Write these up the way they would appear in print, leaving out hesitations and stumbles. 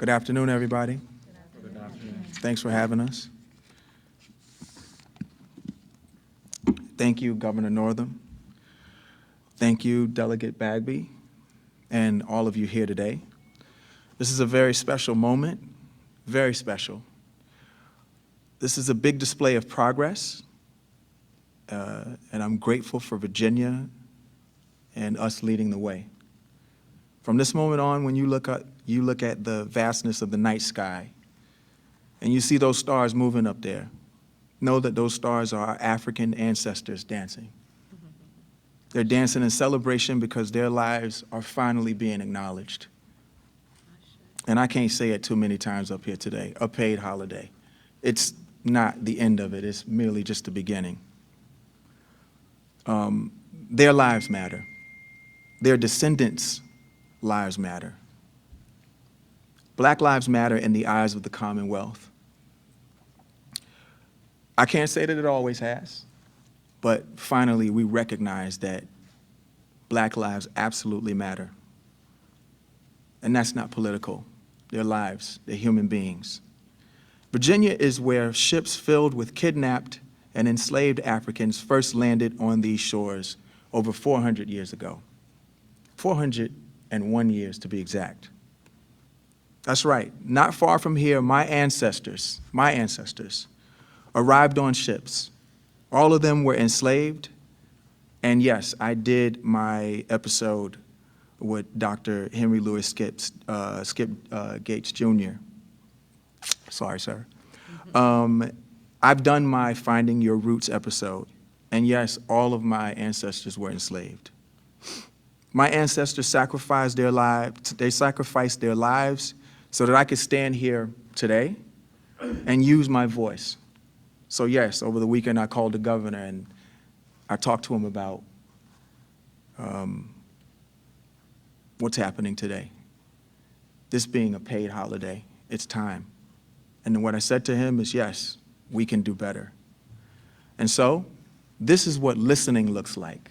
Good afternoon, everybody. Good afternoon. Thanks for having us. Thank you, Governor Northam. Thank you, Delegate Bagby, and all of you here today. This is a very special moment, very special. This is a big display of progress, and I'm grateful for Virginia and us leading the way. From this moment on, when you look at the vastness of the night sky, and you see those stars moving up there, know that those stars are our African ancestors dancing. They're dancing in celebration because their lives are finally being acknowledged. And I can't say it too many times up here today, a paid holiday. It's not the end of it, it's merely just the beginning. Their lives matter. Their descendants' lives matter. Black lives matter in the eyes of the Commonwealth. I can't say that it always has, but finally we recognize that Black lives absolutely matter. And that's not political. They're lives, they're human beings. Virginia is where ships filled with kidnapped and enslaved Africans first landed on these shores over 400 years ago. 401 years to be exact. That's right, not far from here, my ancestors arrived on ships. All of them were enslaved, and yes, I did my episode with Dr. Henry Louis Skip Gates Jr. Sorry, sir. I've done my Finding Your Roots episode, and yes, all of my ancestors were enslaved. My ancestors sacrificed their lives, so that I could stand here today and use my voice. So yes, over the weekend I called the governor and I talked to him about what's happening today. This being a paid holiday, it's time. And what I said to him is, yes, we can do better. And so, this is what listening looks like.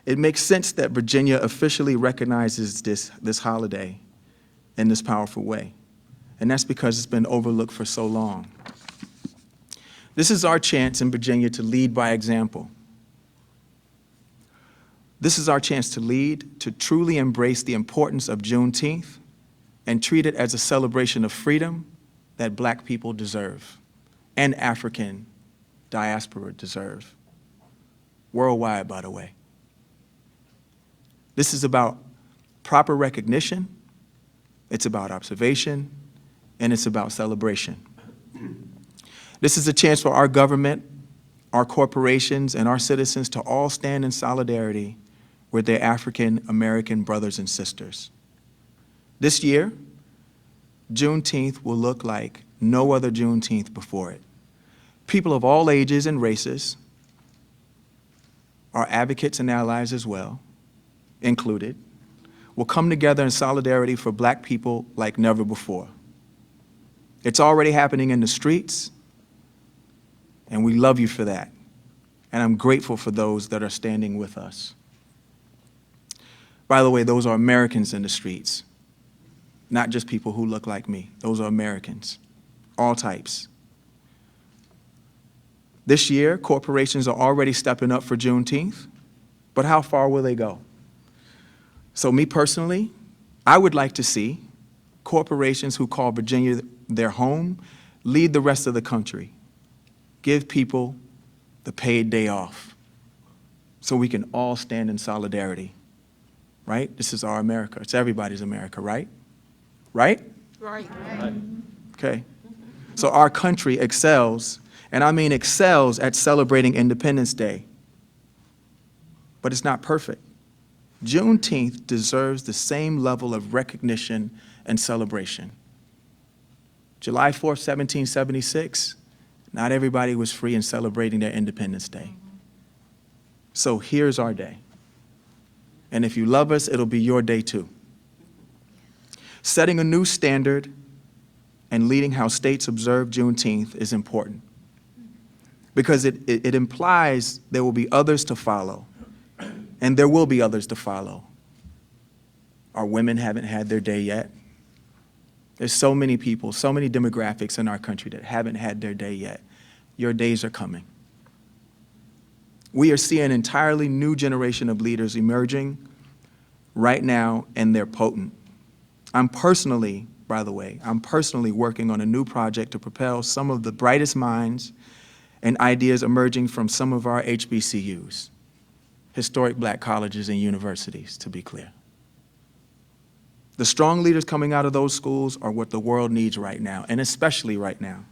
It makes sense that Virginia officially recognizes this holiday in this powerful way. And that's because it's been overlooked for so long. This is our chance in Virginia to lead by example. This is our chance to lead, to truly embrace the importance of Juneteenth and treat it as a celebration of freedom that Black people deserve and African diaspora deserve. Worldwide, by the way. This is about proper recognition, it's about observation, and it's about celebration. This is a chance for our government, our corporations, and our citizens to all stand in solidarity with their African American brothers and sisters. This year, Juneteenth will look like no other Juneteenth before it. People of all ages and races, our advocates and allies as well, included, will come together in solidarity for Black people like never before. It's already happening in the streets, and we love you for that. And I'm grateful for those that are standing with us. By the way, those are Americans in the streets, not just people who look like me. Those are Americans, all types. This year, corporations are already stepping up for Juneteenth, but how far will they go? So me personally, I would like to see corporations who call Virginia their home lead the rest of the country. Give people the paid day off so we can all stand in solidarity, right? This is our America. It's everybody's America, right? Right? Right. Okay. So our country excels, and I mean excels at celebrating Independence Day, but it's not perfect. Juneteenth deserves the same level of recognition and celebration. July 4th, 1776, not everybody was free in celebrating their Independence Day. So here's our day. And if you love us, it'll be your day too. Setting a new standard and leading how states observe Juneteenth is important because it implies there will be others to follow, and there will be others to follow. Our women haven't had their day yet. There's so many people, so many demographics in our country that haven't had their day yet. Your days are coming. We are seeing an entirely new generation of leaders emerging right now, and they're potent. I'm personally, by the way, working on a new project to propel some of the brightest minds and ideas emerging from some of our HBCUs, historic black colleges and universities, to be clear. The strong leaders coming out of those schools are what the world needs right now, and especially right now.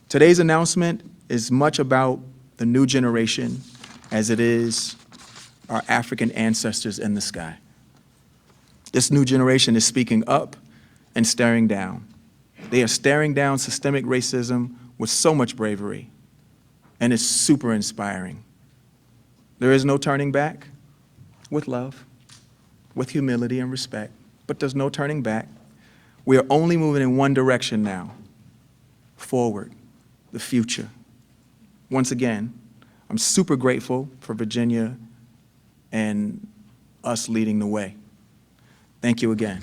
Today's announcement is much about the new generation as it is our African ancestors in the sky. This new generation is speaking up and staring down. They are staring down systemic racism with so much bravery, and it's super inspiring. There is no turning back, with love, with humility and respect, but there's no turning back. We are only moving in one direction now, forward, the future. Once again, I'm super grateful for Virginia and us leading the way. Thank you again.